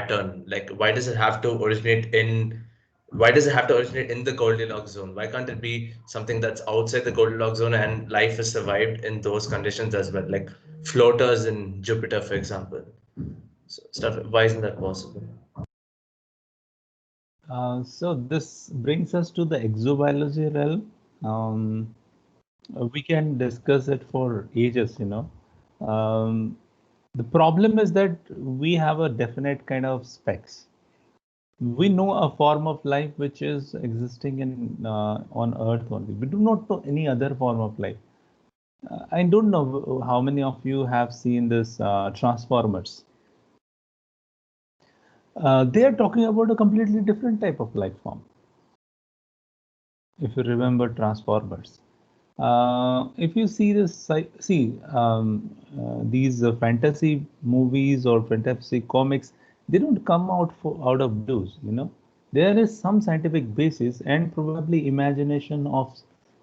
pattern? Like, why does it have to originate in? Why does it have to originate in the Goldilocks zone? Why can't it be something that's outside the Goldilocks zone and life has survived in those conditions as well, like floaters in Jupiter, for example? So stuff. Why isn't that possible? So this brings us to the exobiology realm. We can discuss it for ages, you know. The problem is that we have a definite kind of specs. We know a form of life which is existing in on Earth only. We do not know any other form of life. I don't know how many of you have seen this Transformers. They are talking about a completely different type of life form. If you remember Transformers, if you see this, these fantasy movies or fantasy comics, they don't come out of blues. You know, there is some scientific basis and probably imagination of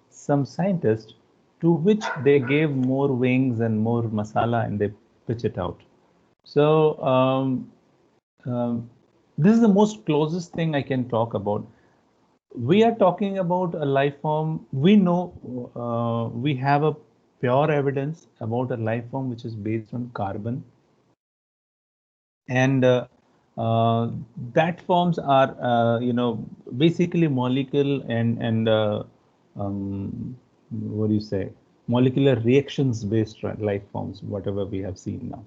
some scientist to which they gave more wings and more masala and they pitch it out. So this is the most closest thing I can talk about. We are talking about a life form. We know we have a pure evidence about a life form which is based on carbon, and that forms are basically molecule and what do you say, molecular reactions based life forms, whatever we have seen now.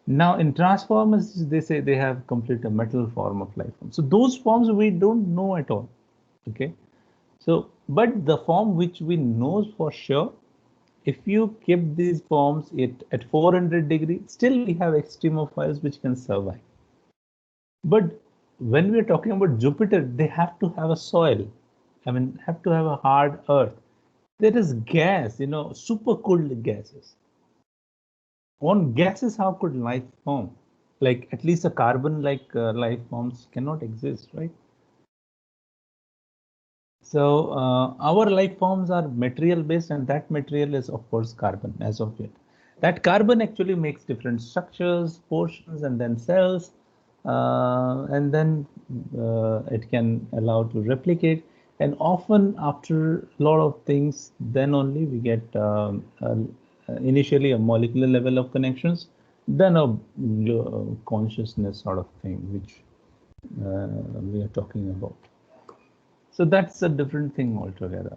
Now in transformers, they say they have complete a metal form of life form. So those forms we don't know at all. Okay. So, but the form which we know for sure, if you keep these forms at 400 degrees, still we have extremophiles which can survive. But when we are talking about Jupiter, they have to have a soil. I mean, have to have a hard earth. There is gas, you know, super cooled gases. On gases, how could life form? Like at least a carbon-like life forms cannot exist, right? So our life forms are material based, and that material is of course carbon as of yet. That carbon actually makes different structures, portions, and then cells, and then it can allow to replicate. And often after a lot of things, then only we get initially a molecular level of connections, then a consciousness sort of thing, which we are talking about. So that's a different thing altogether.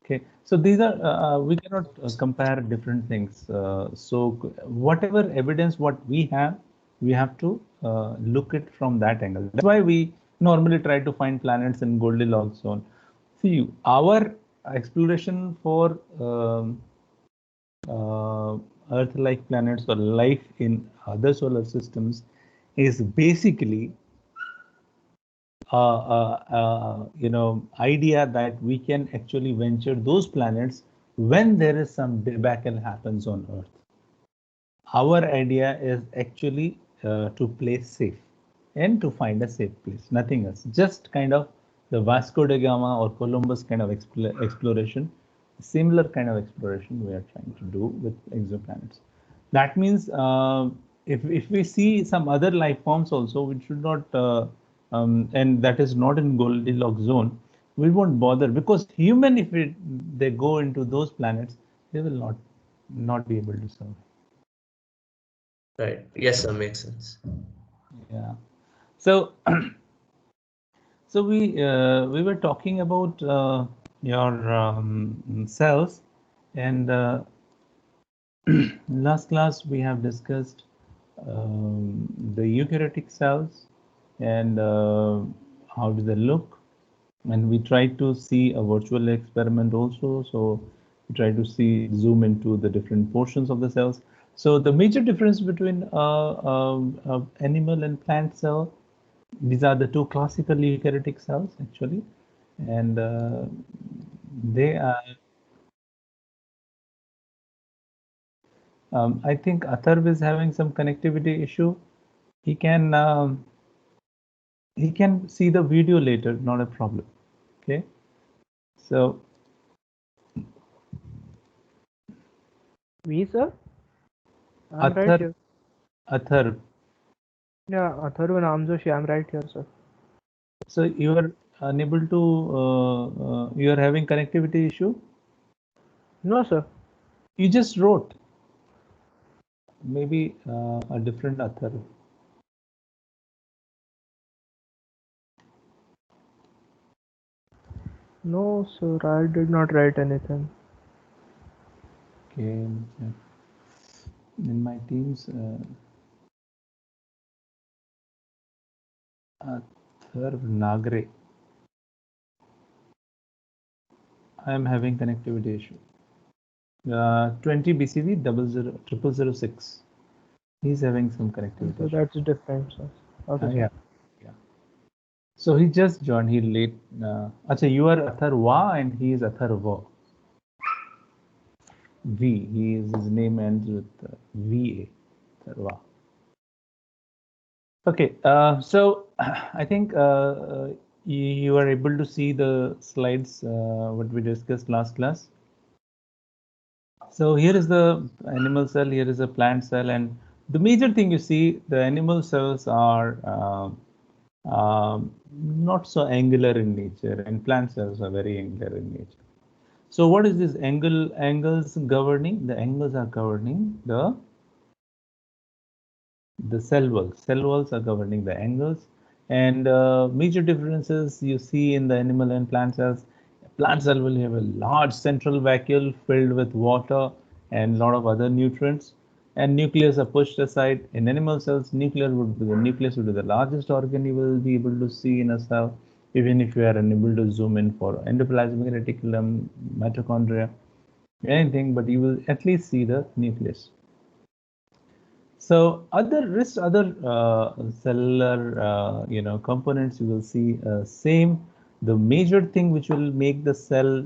Okay, so these are we cannot compare different things. So whatever evidence what we have to look it from that angle. That's why we normally try to find planets in Goldilocks zone. See, our exploration for Earth-like planets or life in other solar systems is basically idea that we can actually venture those planets when there is some debacle happens on Earth. Our idea is actually to play safe and to find a safe place, nothing else. Just kind of the Vasco da Gama or Columbus kind of exploration, similar kind of exploration we are trying to do with exoplanets. That means if we see some other life forms also, we should not, and that is not in Goldilocks zone, we won't bother, because human, if they go into those planets, they will not be able to survive. Right. Yes, that makes sense. Yeah. So, so we were talking about your cells, and last class we have discussed the eukaryotic cells and how do they look, and we tried to see a virtual experiment also. So we try to see zoom into the different portions of the cells. So the major difference between animal and plant cell, these are the two classical eukaryotic cells actually, and they are. I think Atharv is having some connectivity issue. He can see the video later, not a problem. Okay, so We, sir? I'm right Atharv, here. Atharv, Yeah, Atharva Namjoshi, I'm right here, sir. So you are unable to, you are having connectivity issue? No, sir. You just wrote. Maybe a different author. No, sir, I did not write anything. Okay. In my teams, Atharv Nagre. I am having connectivity issue. 20 BCV 00006. He's having some connectivity So issue. that's different, sir. Okay, sir. Yeah. So he just joined. He late. Acha, you are Atharva and he is Atharva. V. His name ends with VA. Atharva. Okay. So I think you are able to see the slides what we discussed last class. So here is the animal cell. Here is a plant cell, and the major thing you see, the animal cells are not so angular in nature, and plant cells are very angular in nature. So what is this angles governing? The angles are governing the cell walls. Cell walls are governing the angles, and major differences you see in the animal and plant cells. Plant cell will have a large central vacuole filled with water and a lot of other nutrients, and nucleus are pushed aside. In animal cells, nucleus would be the largest organ you will be able to see in a cell, even if you are unable to zoom in for endoplasmic reticulum, mitochondria, anything, but you will at least see the nucleus. So other cellular components you will see same. The major thing which will make the cell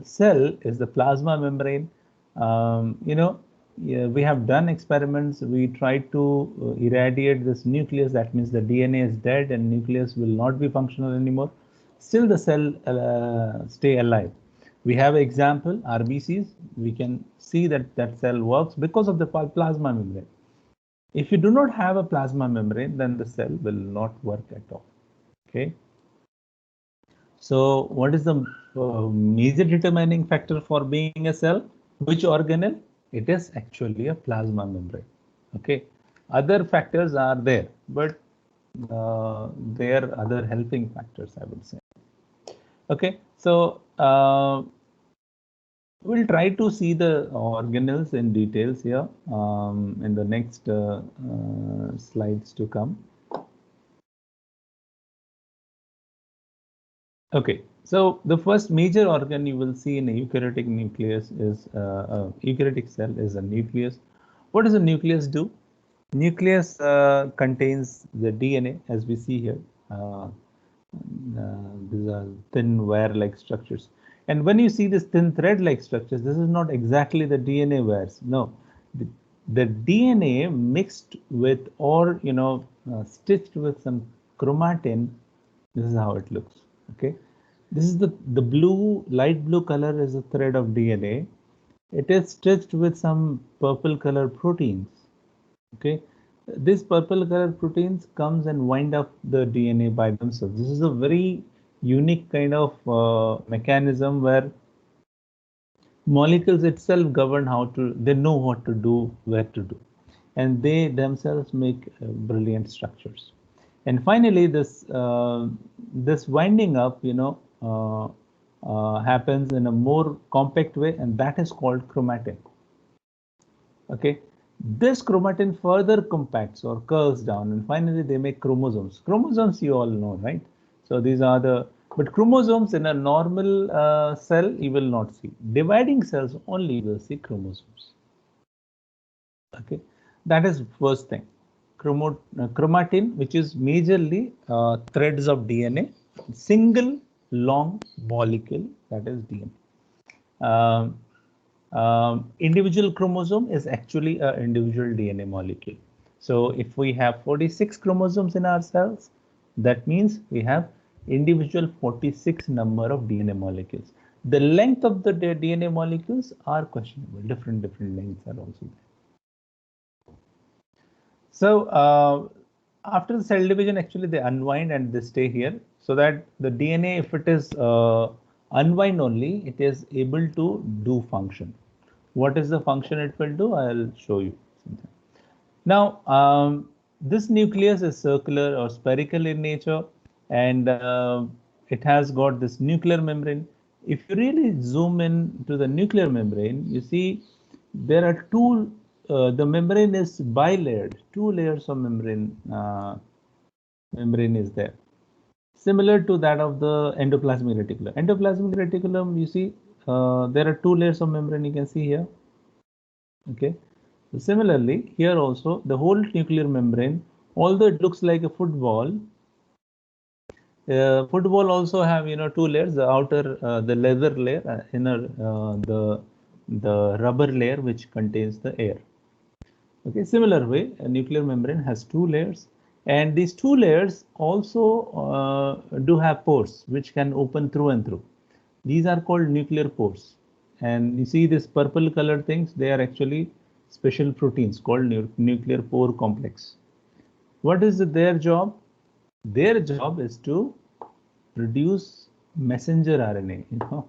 is the plasma membrane. Yeah, we have done experiments. We tried to irradiate this nucleus. That means the DNA is dead and nucleus will not be functional anymore. Still the cell stay alive. We have an example, RBCs. We can see that cell works because of the plasma membrane. If you do not have a plasma membrane, then the cell will not work at all. Okay. So what is the major determining factor for being a cell? Which organelle? It is actually a plasma membrane. Okay. Other factors are there, but they are other helping factors, I would say. Okay. So we'll try to see the organelles in details here in the next slides to come. Okay, so the first major organ you will see in a eukaryotic nucleus is eukaryotic cell is a nucleus. What does a nucleus do? Nucleus contains the DNA, as we see here. These are thin wire-like structures. And when you see this thin thread-like structures, this is not exactly the DNA wires. No, the DNA mixed with or stitched with some chromatin. This is how it looks. Okay, this is the light blue color is a thread of DNA. It is stitched with some purple color proteins. Okay, this purple color proteins comes and wind up the DNA by themselves. This is a very unique kind of mechanism where molecules itself govern how to, they know what to do, where to do, and they themselves make brilliant structures. And finally, this winding up, happens in a more compact way, and that is called chromatin. Okay, this chromatin further compacts or curls down, and finally they make chromosomes. Chromosomes you all know, right? So these are but chromosomes in a normal cell you will not see. Dividing cells only you will see chromosomes. Okay, that is first thing. Chromatin, which is majorly threads of DNA, single long molecule, that is DNA. Individual chromosome is actually an individual DNA molecule. So if we have 46 chromosomes in our cells, that means we have individual 46 number of DNA molecules. The length of the DNA molecules are questionable. Different lengths are also there. So after the cell division, actually they unwind and they stay here, so that the DNA, if it is unwind only, it is able to do function. What is the function it will do? I'll show you something. Now, this nucleus is circular or spherical in nature, and it has got this nuclear membrane. If you really zoom in to the nuclear membrane, you see there are two, the membrane is bilayered, two layers of membrane is there, similar to that of the endoplasmic reticulum. Endoplasmic reticulum, you see, there are two layers of membrane, you can see here. Okay. So similarly, here also the whole nuclear membrane, although it looks like a football, football also have, you know, two layers: the outer, the leather layer, inner, the rubber layer which contains the air. Okay, similar way, a nuclear membrane has two layers, and these two layers also do have pores which can open through and through. These are called nuclear pores, and you see this purple colored things, they are actually special proteins called nuclear pore complex. What is their job? Their job is to produce messenger RNA. You know,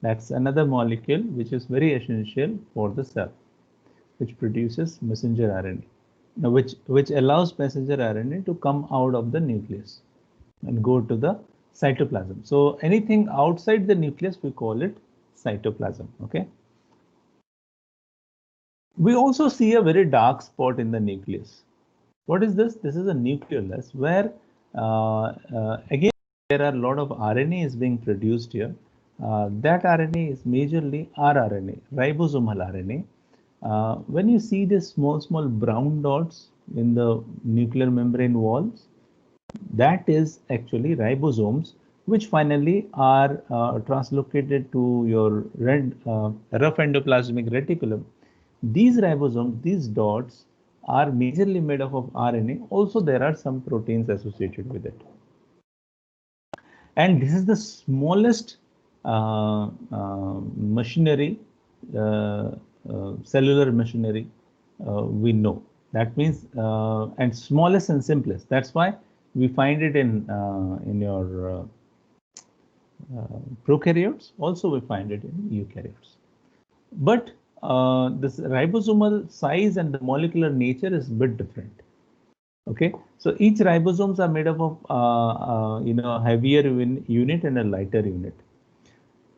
that's another molecule which is very essential for the cell, which produces messenger RNA, now which allows messenger RNA to come out of the nucleus and go to the cytoplasm. So anything outside the nucleus, we call it cytoplasm. Okay. We also see a very dark spot in the nucleus. What is this? This is a nucleolus where again there are a lot of RNA is being produced here. That RNA is majorly rRNA, ribosomal RNA. When you see these small brown dots in the nuclear membrane walls, that is actually ribosomes, which finally are translocated to your rough endoplasmic reticulum. These ribosomes, these dots, are majorly made up of RNA. Also, there are some proteins associated with it. And this is the smallest machinery, cellular machinery we know. That means, and smallest and simplest. That's why we find it in your prokaryotes. Also, we find it in eukaryotes. But this ribosomal size and the molecular nature is a bit different. Okay, so each ribosomes are made up of you know, heavier unit and a lighter unit.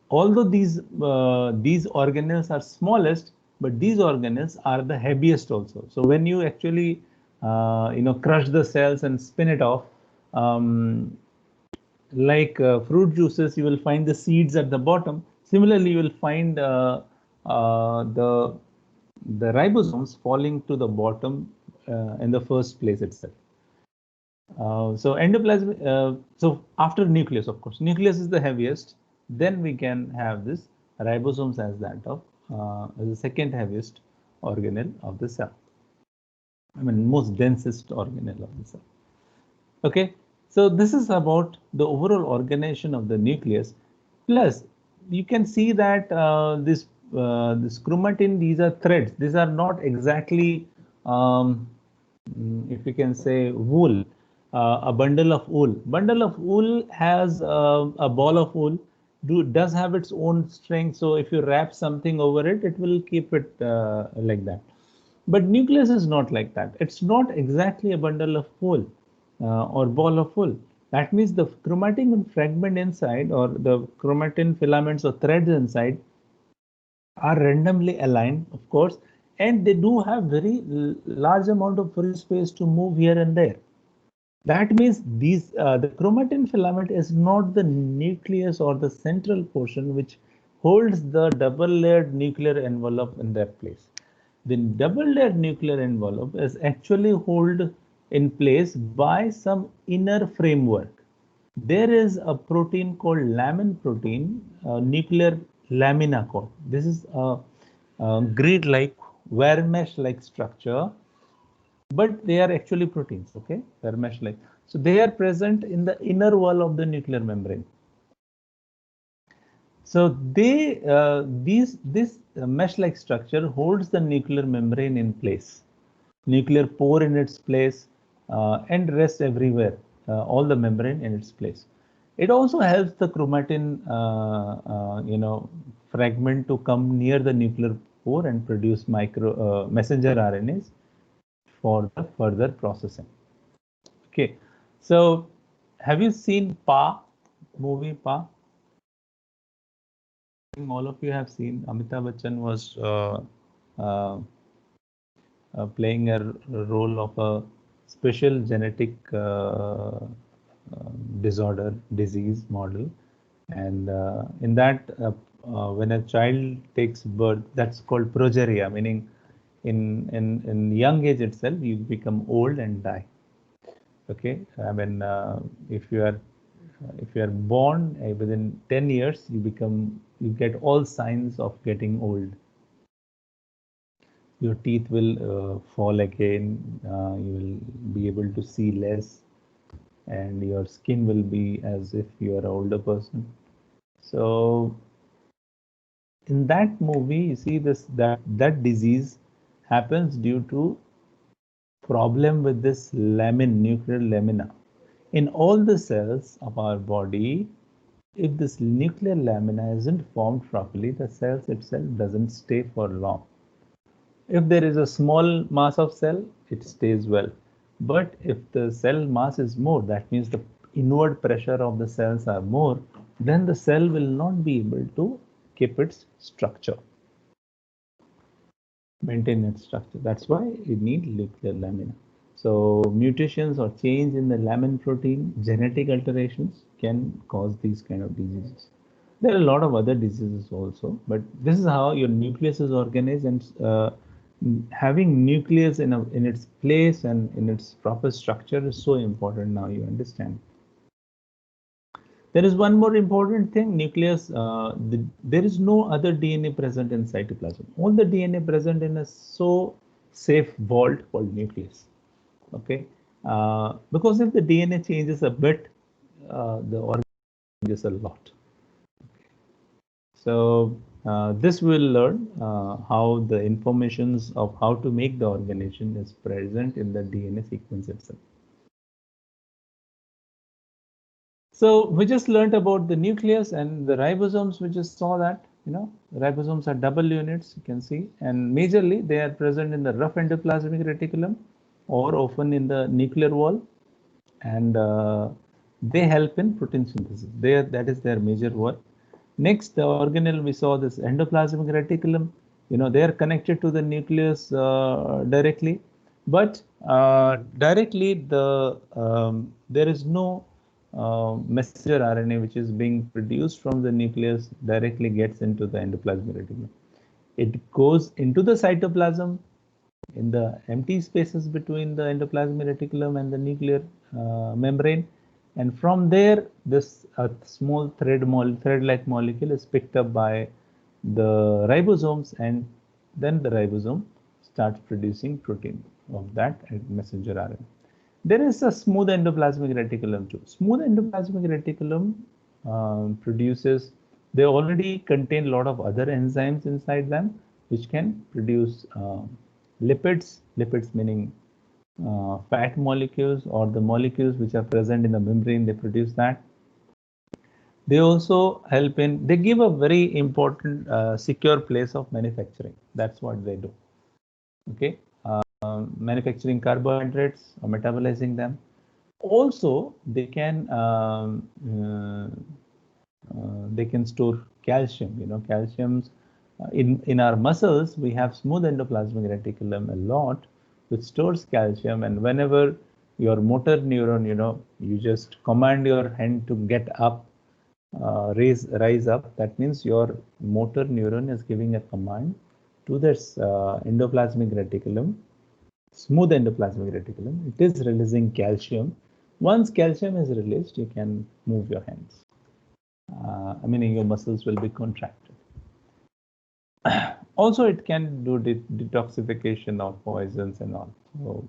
Although these organelles are smallest, but these organelles are the heaviest also. So when you actually you know, crush the cells and spin it off, like fruit juices, you will find the seeds at the bottom. Similarly, you will find the ribosomes falling to the bottom in the first place itself. So endoplasmic, so after nucleus, of course, nucleus is the heaviest. Then we can have this ribosomes as that of as the second heaviest organelle of the cell. I mean, most densest organelle of the cell. Okay, so this is about the overall organization of the nucleus. Plus, you can see that this chromatin, these are threads. These are not exactly, if you can say, wool. A bundle of wool. Bundle of wool has a ball of wool. Does have its own strength. So if you wrap something over it, it will keep it like that. But nucleus is not like that. It's not exactly a bundle of wool or ball of wool. That means the chromatin fragment inside, or the chromatin filaments or threads inside, are randomly aligned, of course, and they do have very large amount of free space to move here and there. That means these the chromatin filament is not the nucleus or the central portion which holds the double-layered nuclear envelope in that place. The double-layered nuclear envelope is actually held in place by some inner framework. There is a protein called lamin protein, nuclear lamina core. This is a grid-like, wire mesh-like structure, but they are actually proteins. Okay, they're mesh-like. So they are present in the inner wall of the nuclear membrane. So they this mesh-like structure holds the nuclear membrane in place, nuclear pore in its place, and rest everywhere, all the membrane in its place. It also helps the chromatin, fragment to come near the nuclear pore and produce messenger RNAs for the further processing. Okay, so have you seen Pa movie Pa? All of you have seen. Amitabh Bachchan was uh, playing a role of a special genetic disorder, disease model. And in that, when a child takes birth, that's called progeria, meaning in young age itself, you become old and die. Okay, I mean, if you are born within 10 years, you get all signs of getting old. Your teeth will fall again, you will be able to see less, and your skin will be as if you are an older person. So in that movie, you see that disease happens due to problem with this nuclear lamina. In all the cells of our body, if this nuclear lamina isn't formed properly, the cells itself doesn't stay for long. If there is a small mass of cell, it stays well. But if the cell mass is more, that means the inward pressure of the cells are more, then the cell will not be able to keep its structure, maintain its structure. That's why you need nuclear lamina. So mutations or change in the lamin protein, genetic alterations can cause these kind of diseases. There are a lot of other diseases also, but this is how your nucleus is organized, and having nucleus in its place and in its proper structure is so important. Now you understand. There is one more important thing, nucleus. There is no other DNA present in cytoplasm. All the DNA present in a so safe vault called nucleus. Okay, because if the DNA changes a bit, the organ changes a lot. So this will learn how the informations of how to make the organization is present in the DNA sequence itself. So we just learned about the nucleus and the ribosomes. We just saw that, ribosomes are double units, you can see, and majorly they are present in the rough endoplasmic reticulum or often in the nuclear wall, and they help in protein synthesis. That is their major work. Next, the organelle, we saw this endoplasmic reticulum. They are connected to the nucleus directly, but directly there is no messenger RNA which is being produced from the nucleus directly gets into the endoplasmic reticulum. It goes into the cytoplasm in the empty spaces between the endoplasmic reticulum and the nuclear membrane. And from there, this small thread-like molecule is picked up by the ribosomes, and then the ribosome starts producing protein of that messenger RNA. There is a smooth endoplasmic reticulum too. Smooth endoplasmic reticulum they already contain a lot of other enzymes inside them, which can produce lipids meaning fat molecules or the molecules which are present in the membrane, they produce that. They also help they give a very important secure place of manufacturing. That's what they do. Okay, manufacturing carbohydrates or metabolizing them. Also, they can store calcium. Calcium's in our muscles, we have smooth endoplasmic reticulum a lot, which stores calcium, and whenever your motor neuron, you just command your hand to get up, rise up, that means your motor neuron is giving a command to this endoplasmic reticulum, smooth endoplasmic reticulum. It is releasing calcium. Once calcium is released, you can move your hands. Meaning your muscles will be contracted. Also, it can do detoxification of poisons and all. So,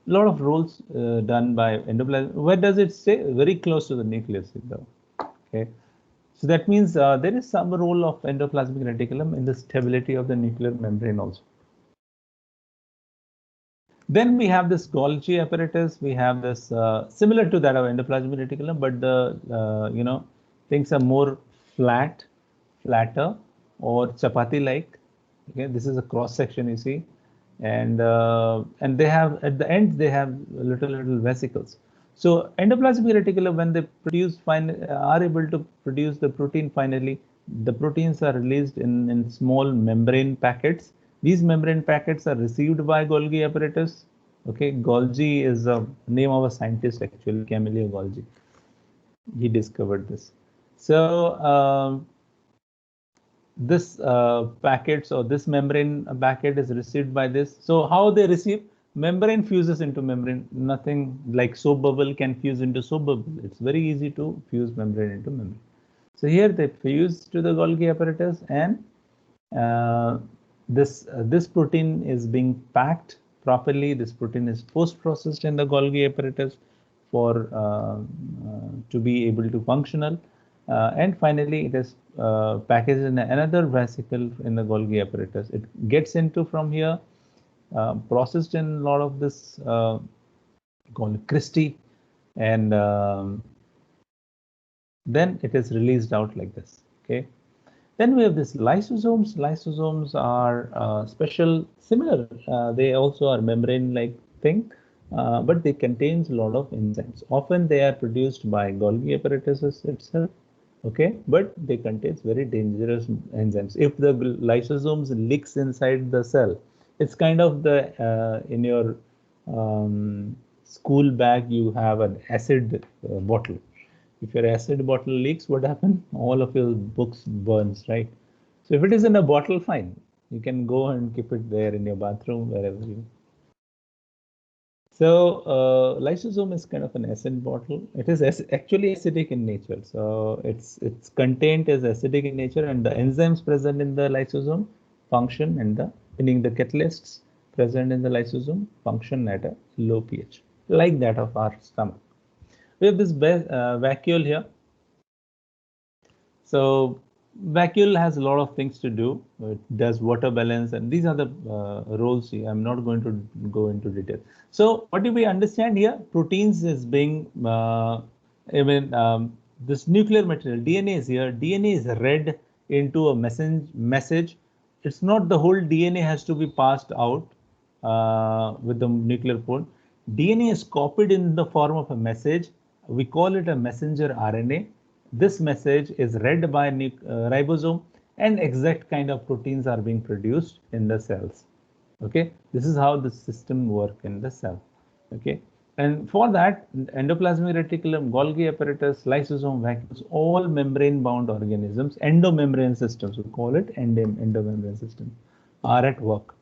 a lot of roles done by endoplasm. Where does it stay? Very close to the nucleus, though. Okay, so that means there is some role of endoplasmic reticulum in the stability of the nuclear membrane also. Then we have this Golgi apparatus. We have this similar to that of endoplasmic reticulum, but the things are more flatter, or chapati-like. Okay, this is a cross section you see, and they have at the end they have little vesicles. So endoplasmic reticulum, when they are able to produce the protein finally, the proteins are released in small membrane packets. These membrane packets are received by Golgi apparatus. Okay, Golgi is the name of a scientist actually, Camillo Golgi. He discovered this. So this packets or this membrane packet is received by this. So how they receive? Membrane fuses into membrane. Nothing like soap bubble can fuse into soap bubble. It's very easy to fuse membrane into membrane. So here they fuse to the Golgi apparatus, and this protein is being packed properly. This protein is post-processed in the Golgi apparatus for to be able to functional, and finally it is packaged in another vesicle in the Golgi apparatus. It gets into from here, processed in a lot of this called Christie, and then it is released out like this. Okay. Then we have this lysosomes. Lysosomes are special, similar. They also are membrane-like thing, but they contains a lot of enzymes. Often they are produced by Golgi apparatuses itself. Okay, but they contains very dangerous enzymes. If the lysosomes leaks inside the cell, it's kind of the in your school bag you have an acid bottle. If your acid bottle leaks, what happens? All of your books burns, right? So if it is in a bottle, fine. You can go and keep it there in your bathroom, wherever you. So lysosome is kind of an acid bottle. It is actually acidic in nature. So its content is acidic in nature, and the enzymes present in the lysosome function, and meaning the catalysts present in the lysosome function at a low pH, like that of our stomach. We have this vacuole here. So vacuole has a lot of things to do. It does water balance, and these are the roles here. I'm not going to go into detail. So what do we understand here? Proteins is being, this nuclear material, DNA is here. DNA is read into a message. It's not the whole DNA has to be passed out with the nuclear port. DNA is copied in the form of a message. We call it a messenger RNA. This message is read by ribosome, and exact kind of proteins are being produced in the cells. Okay, this is how the system works in the cell. Okay, and for that, endoplasmic reticulum, Golgi apparatus, lysosome, vacuoles, all membrane-bound organisms, endomembrane systems, we call it endomembrane system, are at work.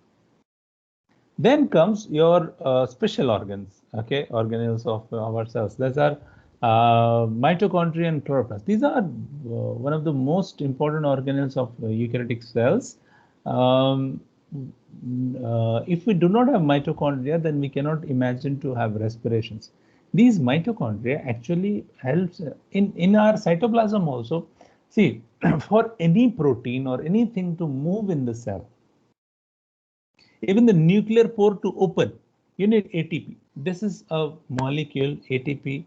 Then comes your special organs, okay, organelles of our cells. These are mitochondria and chloroplast. These are one of the most important organelles of eukaryotic cells. If we do not have mitochondria, then we cannot imagine to have respirations. These mitochondria actually helps in our cytoplasm also. See, for any protein or anything to move in the cell, even the nuclear pore to open, you need ATP. This is a molecule, ATP,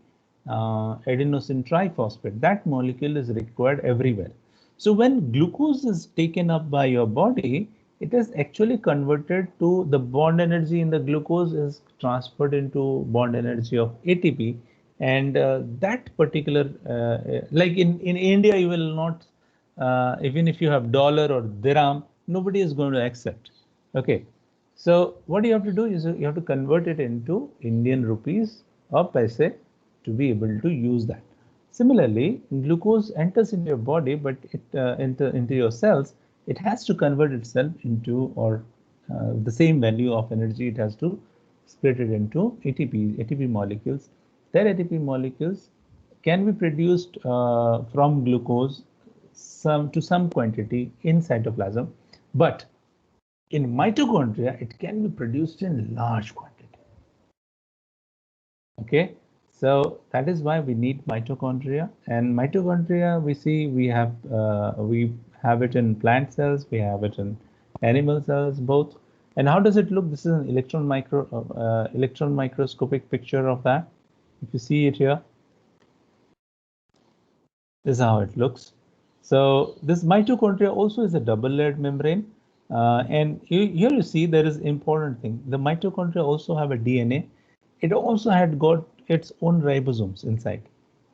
adenosine triphosphate. That molecule is required everywhere. So when glucose is taken up by your body, it is actually converted to the bond energy in the glucose is transferred into bond energy of ATP. And that particular, like in India, you will not, even if you have dollar or dirham, nobody is going to accept. Okay. So what you have to do is you have to convert it into Indian rupees or paise to be able to use that. Similarly, glucose enters into your body, but it into your cells, it has to convert itself into, or the same value of energy, it has to split it into ATP molecules. Their ATP molecules can be produced from glucose to some quantity in cytoplasm, but in mitochondria, it can be produced in large quantity. Okay, so that is why we need mitochondria. And mitochondria, we have it in plant cells, we have it in animal cells both. And how does it look? This is an electron microscopic picture of that. If you see it here, this is how it looks. So this mitochondria also is a double-layered membrane. And here you see there is important thing. The mitochondria also have a DNA. It also had got its own ribosomes inside.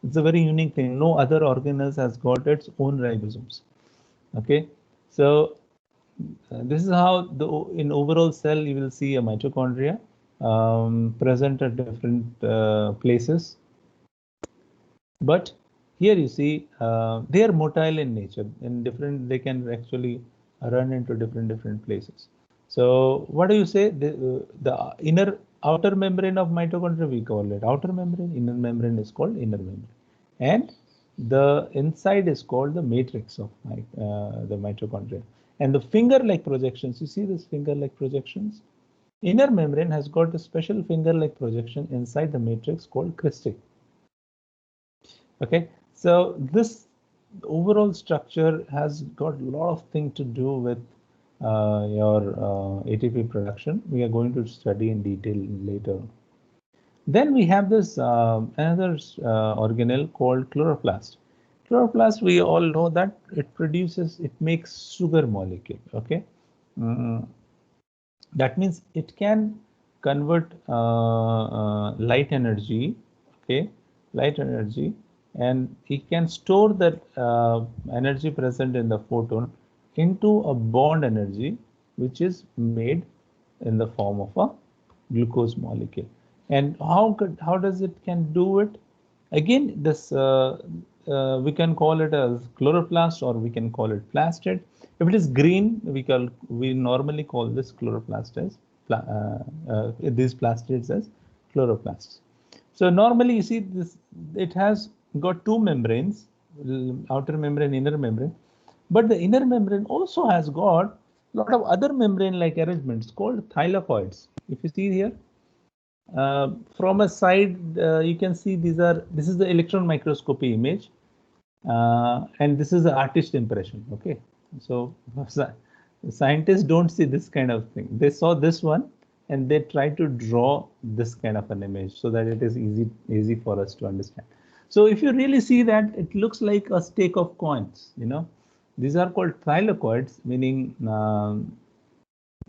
It's a very unique thing. No other organelle has got its own ribosomes. Okay, so this is how in overall cell you will see a mitochondria present at different places. But here you see they are motile in nature. In different, they can actually run into different places. So what do you say? The inner outer membrane of mitochondria, we call it outer membrane. Inner membrane is called inner membrane, and the inside is called the matrix of the mitochondria. And the finger-like projections, you see this finger-like projections? Inner membrane has got a special finger-like projection inside the matrix called cristae. Okay, so this overall structure has got a lot of things to do with your ATP production. We are going to study in detail later. Then we have this another organelle called chloroplast. Chloroplast, we all know that it makes sugar molecule. Okay, that means it can convert light energy. Okay, light energy, and it can store that energy present in the photon into a bond energy, which is made in the form of a glucose molecule. And how does it can do it? Again, this we can call it as chloroplast, or we can call it plastid. If it is green, we normally call this chloroplast as these plastids as chloroplasts. So normally you see this, it has got two membranes, outer membrane, inner membrane, but the inner membrane also has got a lot of other membrane-like arrangements called thylakoids. If you see here, from a side, you can see this is the electron microscopy image, and this is the artist impression. Okay, so scientists don't see this kind of thing. They saw this one and they try to draw this kind of an image so that it is easy for us to understand. So if you really see that, it looks like a stake of coins. You know, these are called thylakoids, meaning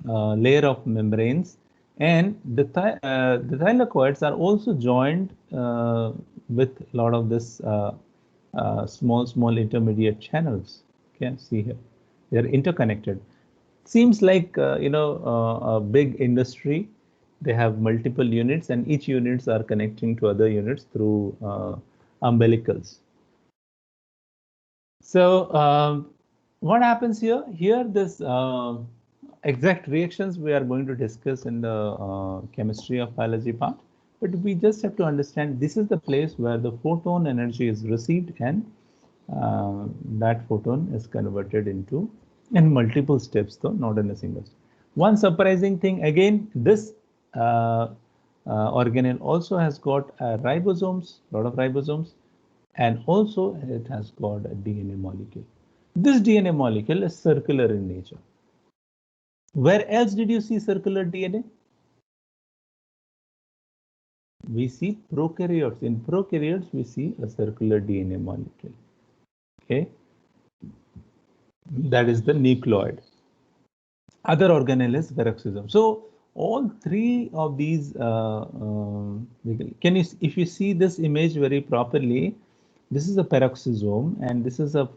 layer of membranes. And the thylakoids are also joined with a lot of this small intermediate channels. You can see here, they are interconnected. Seems like a big industry. They have multiple units, and each units are connecting to other units through umbilicals. So what happens here? Here, this exact reactions we are going to discuss in the chemistry of biology part, but we just have to understand this is the place where the photon energy is received, and that photon is converted into in multiple steps, though not in a single step. One surprising thing, again, this organelle also has got ribosomes, a lot of ribosomes, and also it has got a DNA molecule. This DNA molecule is circular in nature. Where else did you see circular DNA? We see prokaryotes. In prokaryotes, we see a circular DNA molecule. Okay, that is the nucleoid. Other organelle is peroxisome. So all three of these, if you see this image very properly, this is a peroxisome, and this is a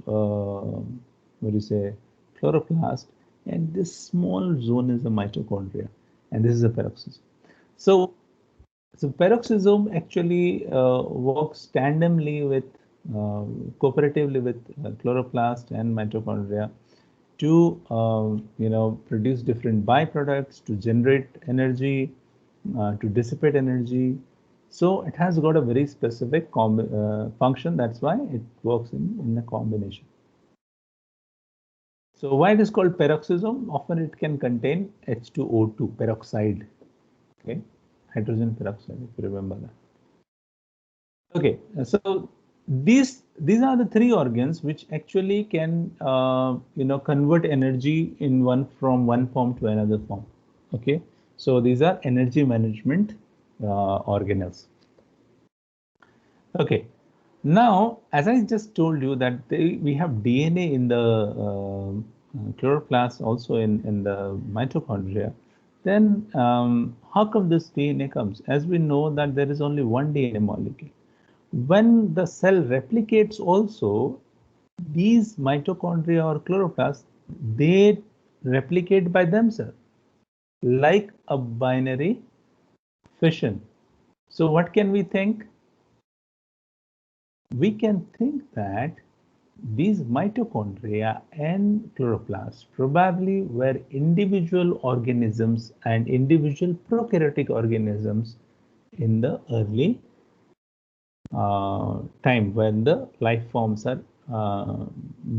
chloroplast, and this small zone is a mitochondria, and this is a peroxisome. So peroxisome actually works tandemly with cooperatively with chloroplast and mitochondria to produce different byproducts, to generate energy, to dissipate energy. So it has got a very specific function. That's why it works in a combination. So why it is called peroxisome? Often it can contain H2O2, peroxide. Okay, hydrogen peroxide, if you remember that. Okay, so these are the three organs which actually can convert energy from one form to another form. Okay, so these are energy management organelles. Okay, now as I just told you that we have DNA in the chloroplast, also in the mitochondria. Then how come this DNA comes? As we know that there is only one DNA molecule. When the cell replicates also, these mitochondria or chloroplasts, they replicate by themselves like a binary fission. So what can we think? We can think that these mitochondria and chloroplasts probably were individual organisms and individual prokaryotic organisms in the early time when the life forms are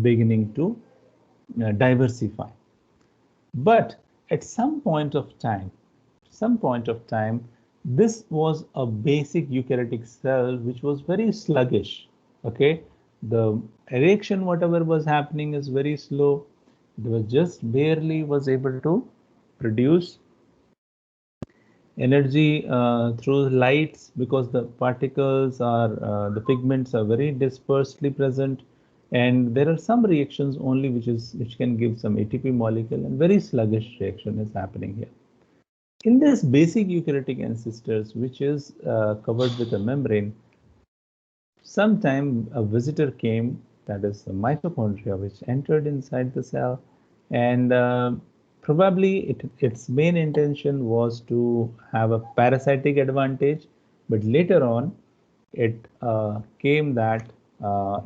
beginning to diversify. But at some point of time, this was a basic eukaryotic cell which was very sluggish. Okay, the erection, whatever was happening, is very slow. It was just barely was able to produce energy through lights, because the particles are the pigments are very dispersely present, and there are some reactions only which can give some ATP molecule, and very sluggish reaction is happening here. In this basic eukaryotic ancestors, which is covered with a membrane, sometime a visitor came, that is the mitochondria, which entered inside the cell, and probably its main intention was to have a parasitic advantage, but later on it came that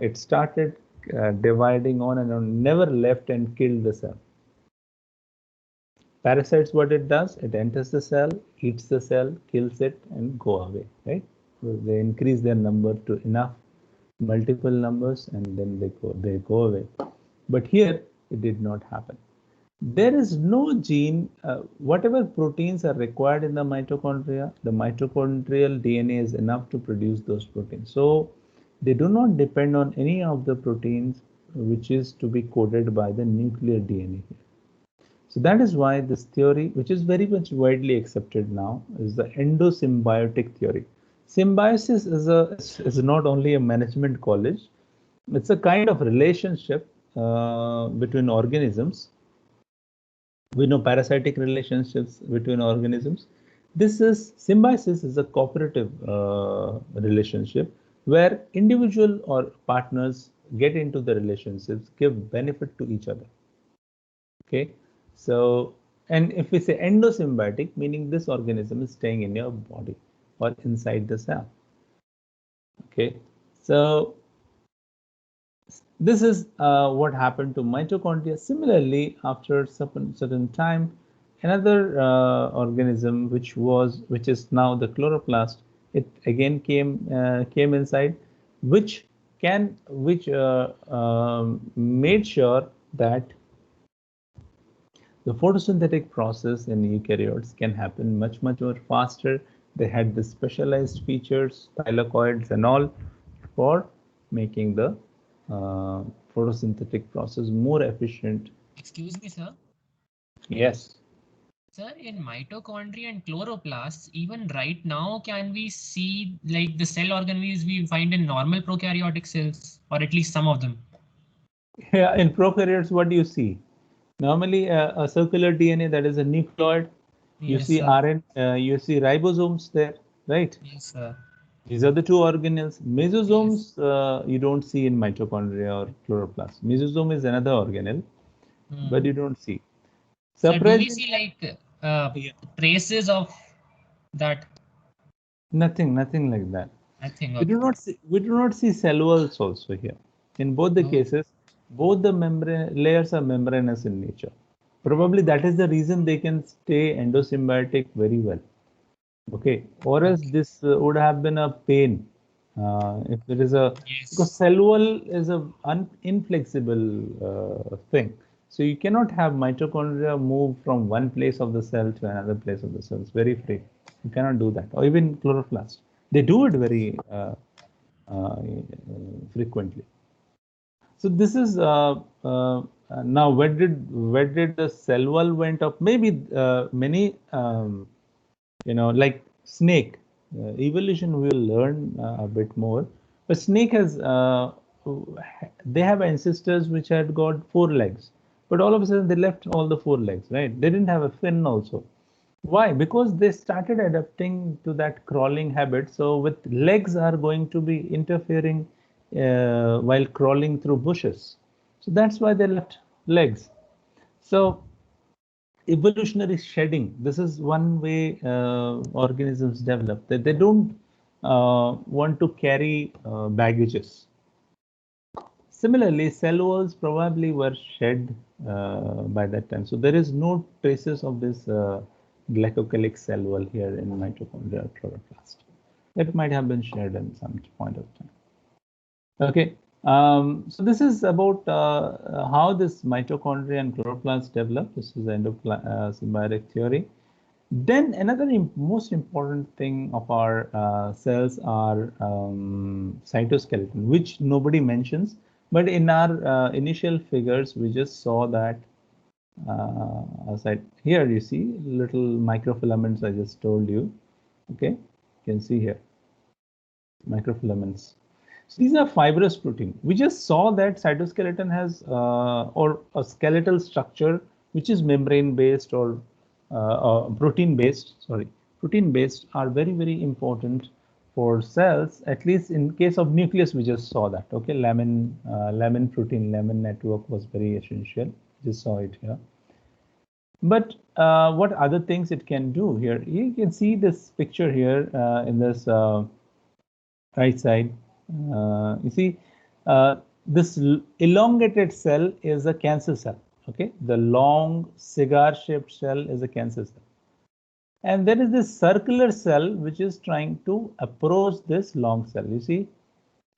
it started dividing on and on, never left and killed the cell. Parasites, what it does, it enters the cell, eats the cell, kills it, and go away, right? So they increase their number to enough, multiple numbers, and then they go away. But here it did not happen. There is no gene, whatever proteins are required in the mitochondria, the mitochondrial DNA is enough to produce those proteins. So they do not depend on any of the proteins which is to be coded by the nuclear DNA here. So that is why this theory, which is very much widely accepted now, is the endosymbiotic theory. Symbiosis is not only a management college, it's a kind of relationship between organisms. We know parasitic relationships between organisms. This is symbiosis is a cooperative relationship where individual or partners get into the relationships, give benefit to each other. Okay, so, and if we say endosymbiotic, meaning this organism is staying in your body or inside the cell. Okay, so this is what happened to mitochondria. Similarly, after certain time, another organism which is now the chloroplast, it again came inside, which made sure that the photosynthetic process in eukaryotes can happen much more faster. They had the specialized features, thylakoids and all, for making the photosynthetic process more efficient. Excuse me, sir. Yes. Sir, in mitochondria and chloroplasts, even right now, can we see like the cell organelles we find in normal prokaryotic cells, or at least some of them? Yeah, in prokaryotes, what do you see? Normally, a circular DNA, that is a nucleoid. You Yes, see sir. RNA, you see ribosomes there, right? Yes, sir. These are the two organelles. Mesosomes, you don't see in mitochondria or chloroplast. Mesosome is another organelle, but you don't see. So do we Surprising, see like yeah. traces of that? Nothing like that. Nothing. We do not see cell walls also here. In both the cases, both the membrane layers are membranous in nature. Probably that is the reason they can stay endosymbiotic very well. Okay, or else this would have been a pain if there is a, because cell wall is a inflexible thing. So you cannot have mitochondria move from one place of the cell to another place of the cell. It's very free. You cannot do that. Or even chloroplast. They do it very frequently. So this is now where did the cell wall went up? Maybe many like snake evolution we will learn a bit more, but snake has they have ancestors which had got 4 legs, but all of a sudden they left all the 4 legs, right? They didn't have a fin also. Why? Because they started adapting to that crawling habit. So with legs are going to be interfering while crawling through bushes. So that's why they left legs. So evolutionary shedding, this is one way organisms develop. They don't want to carry baggages. Similarly, cell walls probably were shed by that time. So there is no traces of this glycocalyx cell wall here in mitochondria or chloroplast. It might have been shared in some point of time. Okay, so this is about how this mitochondria and chloroplast develop. This is the end of symbiotic theory. Then another most important thing of our cells are cytoskeleton, which nobody mentions. But in our initial figures, we just saw that aside here, you see little microfilaments I just told you. Okay, you can see here microfilaments. So these are fibrous protein. We just saw that cytoskeleton has or a skeletal structure which is membrane based or protein based. Sorry, protein based are very, very important for cells. At least in case of nucleus, we just saw that. Okay, lamin protein, lamin network was very essential. Just saw it here. But what other things it can do here? You can see this picture here in this right side. You see this elongated cell is a cancer cell. Okay, the long cigar-shaped cell is a cancer cell. And there is this circular cell which is trying to approach this long cell. You see,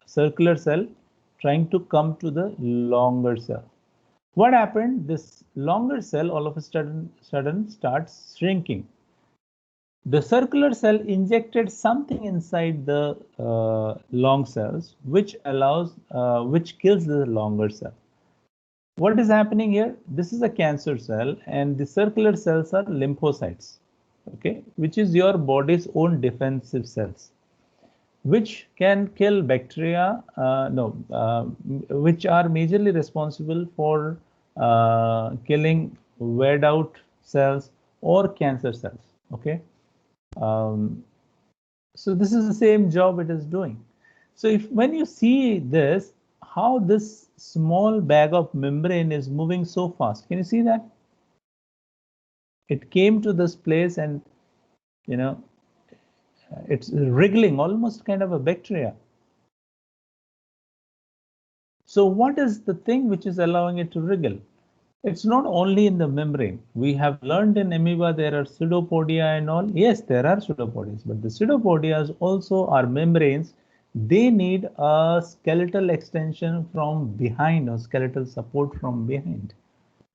circular cell trying to come to the longer cell. What happened? This longer cell all of a sudden starts shrinking. The circular cell injected something inside the long cells, which kills the longer cell. What is happening here? This is a cancer cell, and the circular cells are lymphocytes, okay, which is your body's own defensive cells, which can kill bacteria, which are majorly responsible for killing weared out cells or cancer cells, okay. So this is the same job it is doing. So when you see this, how this small bag of membrane is moving so fast, can you see that? It came to this place and, it's wriggling, almost kind of a bacteria. So what is the thing which is allowing it to wriggle? It's not only in the membrane. We have learned in amoeba there are pseudopodia and all. Yes, there are pseudopodias, but the pseudopodias also are membranes. They need a skeletal extension from behind or skeletal support from behind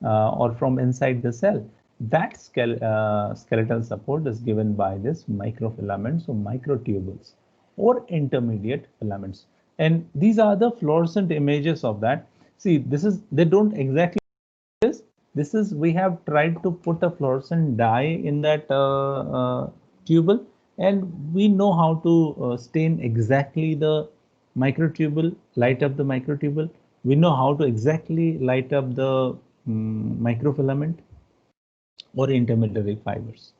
or from inside the cell. That skeletal support is given by this microfilaments or microtubules or intermediate filaments. And these are the fluorescent images of that. See, they don't exactly this is we have tried to put a fluorescent dye in that tubule, and we know how to stain exactly the microtubule, light up the microtubule. We know how to exactly light up the microfilament or intermediary fibers.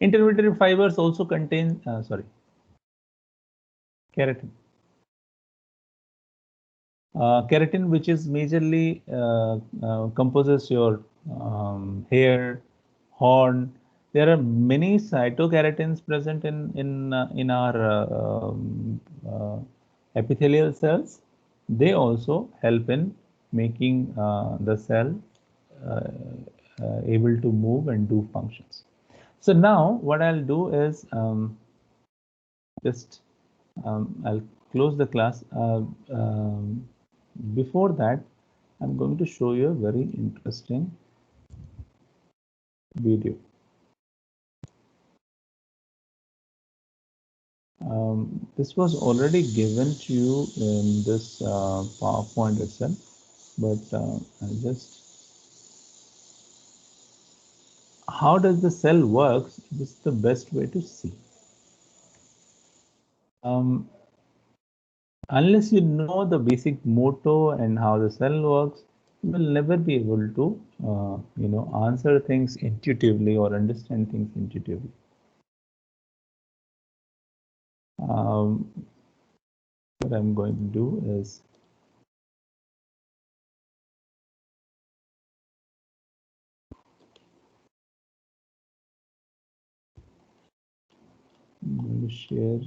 Intermediary fibers also contain keratin. Keratin, which is majorly composes your hair, horn. There are many cytokeratins present in our epithelial cells. They also help in making the cell able to move and do functions. So now what I'll do is I'll close the class. Before that, I'm going to show you a very interesting video. This was already given to you in this PowerPoint itself, but I'll just how does the cell works? This is the best way to see. Unless you know the basic motto and how the cell works, you will never be able to, answer things intuitively or understand things intuitively. What I'm going to do is I'm going to share.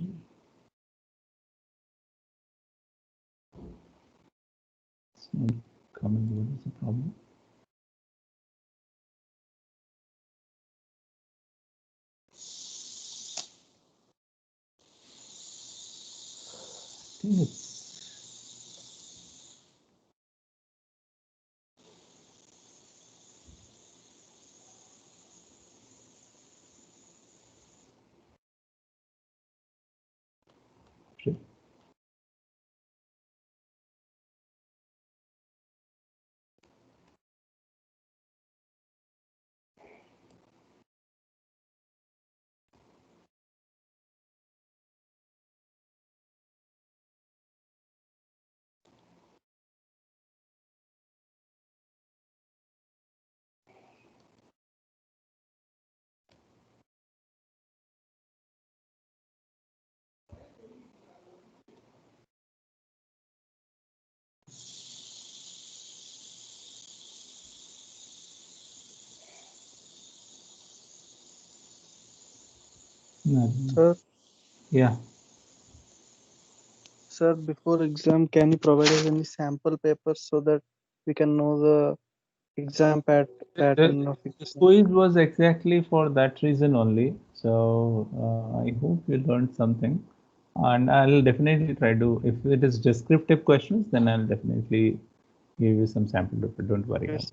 It's not coming. What is the problem? I think it's okay. Sir, Yeah. sir, before exam, can you provide us any sample papers so that we can know the exam pattern of This exam? quiz was exactly for that reason only. So I hope you learned something. And I'll definitely try to, if it is descriptive questions, then I'll definitely give you some sample paper. Don't worry. Yes.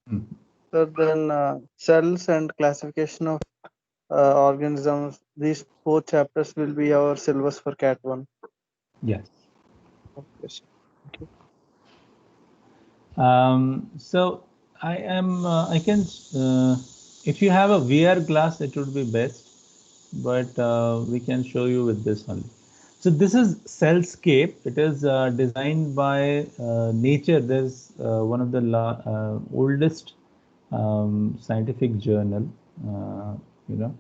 Mhm. Sir, then cells and classification of organisms, these 4 chapters will be our syllabus for CAT 1. Yes. Okay, sir. Thank you. So I can, if you have a VR glass, it would be best, but we can show you with this only. So this is Cellscape. It is designed by Nature. There's one of the oldest scientific journal, you know.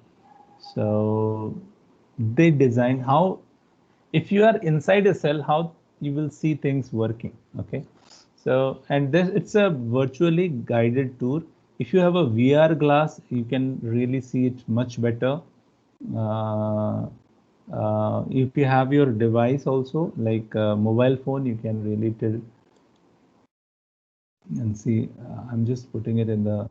So they design how, if you are inside a cell, how you will see things working. Okay. So, and this, it's a virtually guided tour. If you have a VR glass, you can really see it much better. If you have your device also, like a mobile phone, you can really tilt and see. I'm just putting it in the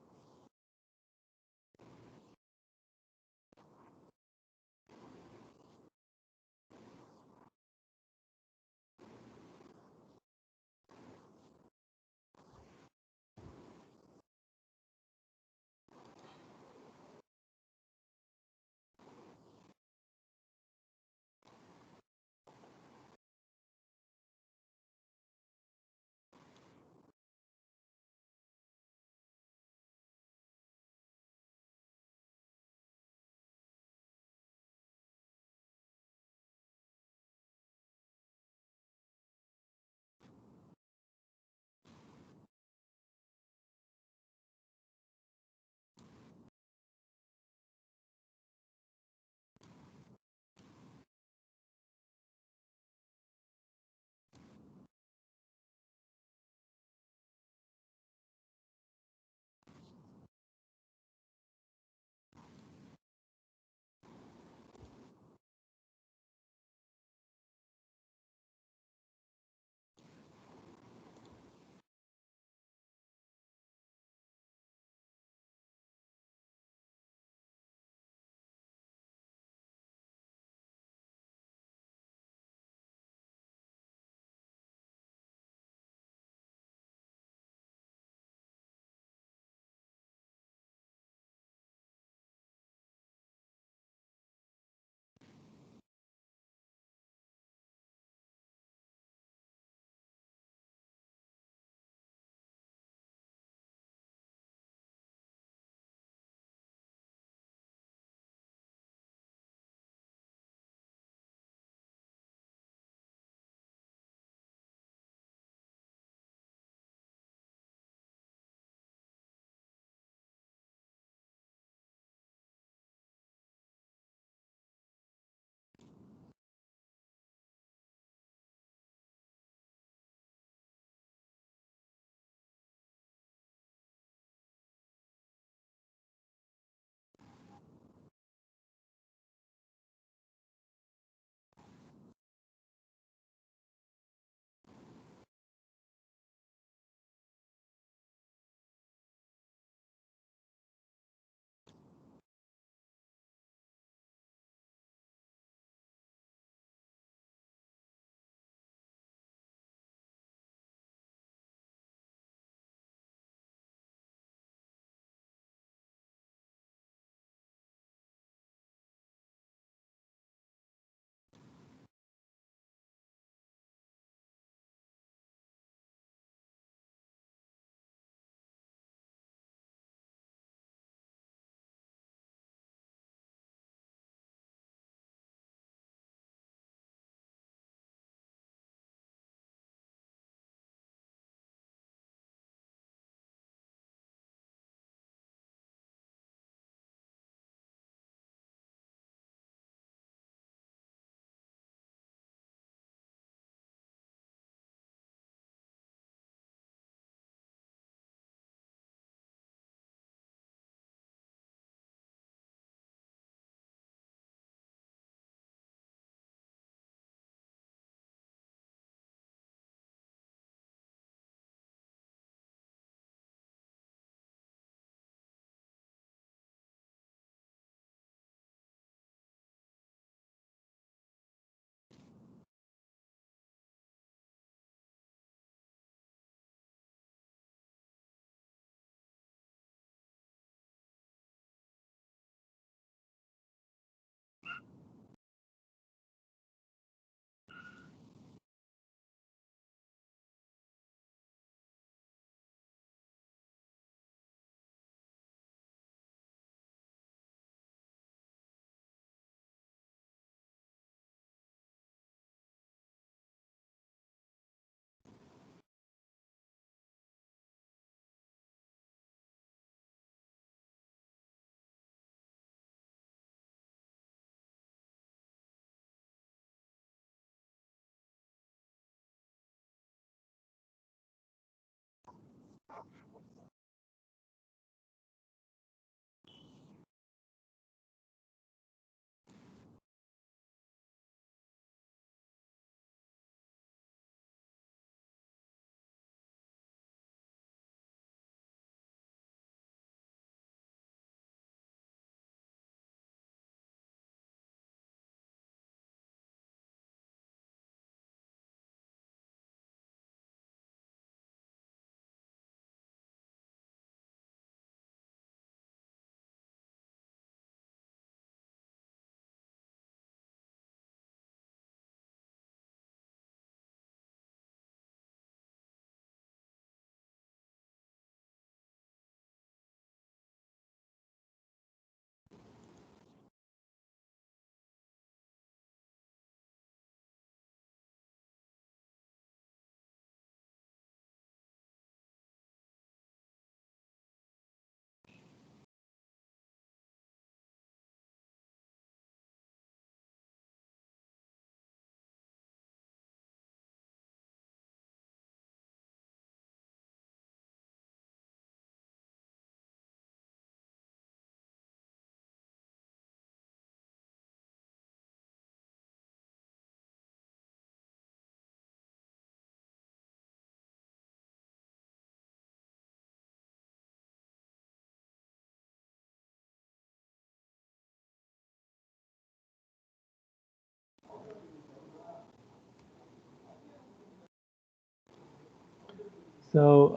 So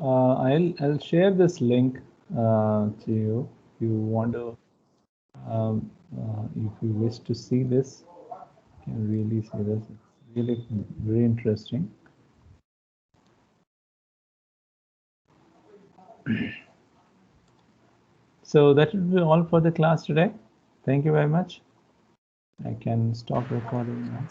I'll share this link to you if you want to. If you wish to see this, you can really see this. It's really very interesting. So that will be all for the class today. Thank you very much. I can stop recording now.